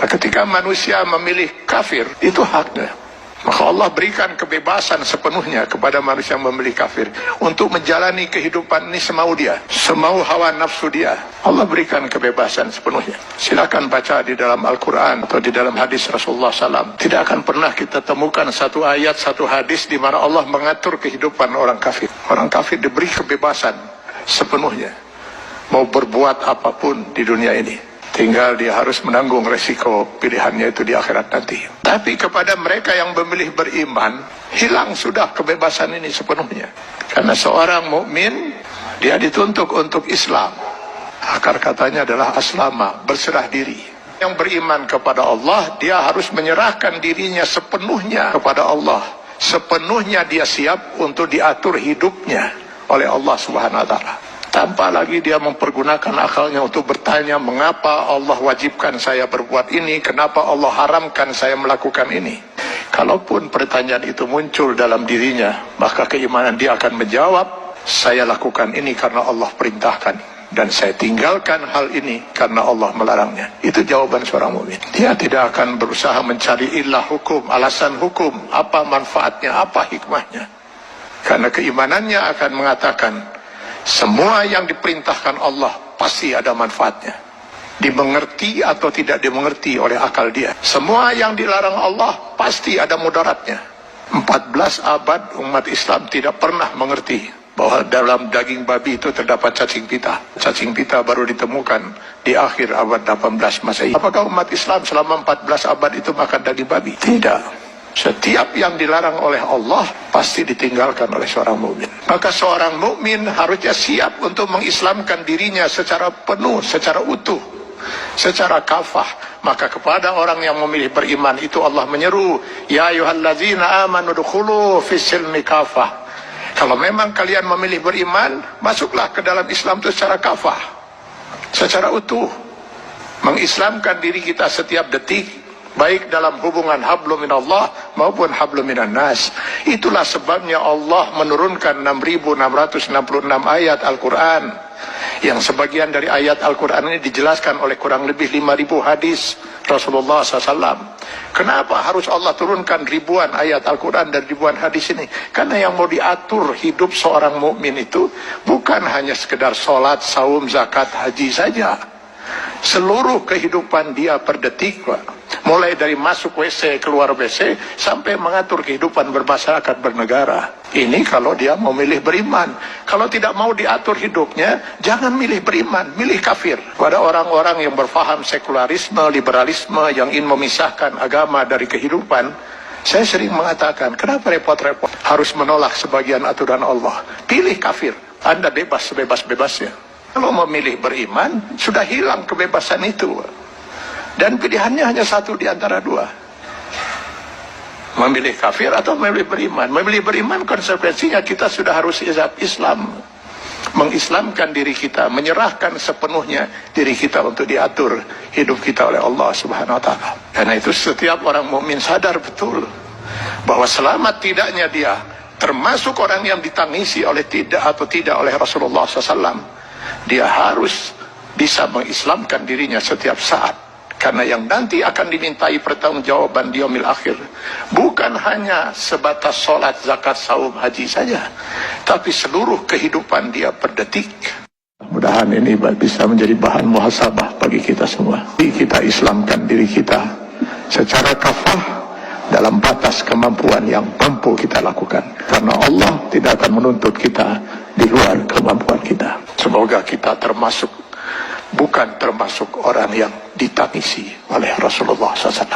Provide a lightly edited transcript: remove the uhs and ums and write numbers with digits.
Ketika manusia memilih kafir, itu haknya. Maka Allah berikan kebebasan sepenuhnya kepada manusia yang memilih kafir untuk menjalani kehidupan ini semau dia, semau hawa nafsu dia. Allah berikan kebebasan sepenuhnya. Silakan baca di dalam Al-Quran atau di dalam hadis Rasulullah SAW. Tidak akan pernah kita temukan satu ayat, satu hadis di mana Allah mengatur kehidupan orang kafir. Orang kafir diberi kebebasan sepenuhnya, mau berbuat apapun di dunia ini. Tinggal dia harus menanggung resiko pilihannya itu di akhirat nanti. Tapi kepada mereka yang memilih beriman, hilang sudah kebebasan ini sepenuhnya. Karena seorang mukmin dia dituntut untuk Islam. Akar katanya adalah aslama, berserah diri. Yang beriman kepada Allah, dia harus menyerahkan dirinya sepenuhnya kepada Allah. Sepenuhnya dia siap untuk diatur hidupnya oleh Allah Subhanahu wa Ta'ala. Tanpa lagi dia mempergunakan akalnya untuk bertanya, mengapa Allah wajibkan saya berbuat ini, kenapa Allah haramkan saya melakukan ini. Kalaupun pertanyaan itu muncul dalam dirinya, maka keimanan dia akan menjawab, saya lakukan ini karena Allah perintahkan, dan saya tinggalkan hal ini karena Allah melarangnya. Itu jawaban seorang mukmin. Dia tidak akan berusaha mencari ilah hukum, alasan hukum, apa manfaatnya, apa hikmahnya. Karena keimanannya akan mengatakan, semua yang diperintahkan Allah pasti ada manfaatnya, dimengerti atau tidak dimengerti oleh akal dia. Semua yang dilarang Allah pasti ada mudaratnya. 14 abad umat Islam tidak pernah mengerti bahwa dalam daging babi itu terdapat cacing pita. Cacing pita baru ditemukan di akhir abad 18 Masehi. Apakah umat Islam selama 14 abad itu makan daging babi? Tidak. Setiap yang dilarang oleh Allah pasti ditinggalkan oleh seorang mukmin. Maka seorang mukmin harusnya siap untuk mengislamkan dirinya secara penuh, secara utuh, secara kafah. Maka kepada orang yang memilih beriman itu Allah menyeru, ya ayyuhallazina amanu dukhulu fis-silmi kafah. Kalau memang kalian memilih beriman, masuklah ke dalam Islam itu secara kafah, secara utuh. Mengislamkan diri kita setiap detik, baik dalam hubungan hablum minallah maupun hablum minan nas. Itulah sebabnya Allah menurunkan 6.666 ayat Al-Quran, yang sebagian dari ayat Al-Quran ini dijelaskan oleh kurang lebih 5.000 hadis Rasulullah SAW. Kenapa harus Allah turunkan ribuan ayat Al-Quran dan ribuan hadis ini? Karena yang mau diatur hidup seorang mukmin itu bukan hanya sekedar sholat, saum, zakat, haji saja. Seluruh kehidupan dia per detik, mulai dari masuk WC, keluar WC, sampai mengatur kehidupan bermasyarakat, bernegara. Ini kalau dia mau milih beriman. Kalau tidak mau diatur hidupnya, jangan milih beriman, milih kafir. Pada orang-orang yang berfaham sekularisme, liberalisme, yang ingin memisahkan agama dari kehidupan, saya sering mengatakan, kenapa repot-repot harus menolak sebagian aturan Allah? Pilih kafir, Anda bebas sebebas-bebasnya. Kalau memilih beriman, sudah hilang kebebasan itu. Dan pilihannya hanya satu di antara dua. Memilih kafir atau memilih beriman. Memilih beriman konsekuensinya kita sudah harus Islam. Mengislamkan diri kita, menyerahkan sepenuhnya diri kita untuk diatur hidup kita oleh Allah Subhanahu wa Ta'ala. Karena itu setiap orang mukmin sadar betul bahwa selamat tidaknya dia termasuk orang yang ditangisi oleh tidak oleh Rasulullah SAW. Dia harus bisa mengislamkan dirinya setiap saat. Karena yang nanti akan dimintai pertanggungjawaban di yaumil akhir bukan hanya sebatas sholat, zakat, saum, haji saja, tapi seluruh kehidupan dia per detik. Mudah-mudahan ini bisa menjadi bahan muhasabah bagi kita semua. Kita islamkan diri kita secara kafah dalam batas kemampuan yang mampu kita lakukan. Karena Allah tidak akan menuntut kita di luar kemampuan kita. Semoga kita bukan termasuk orang yang ditangisi oleh Rasulullah SAW.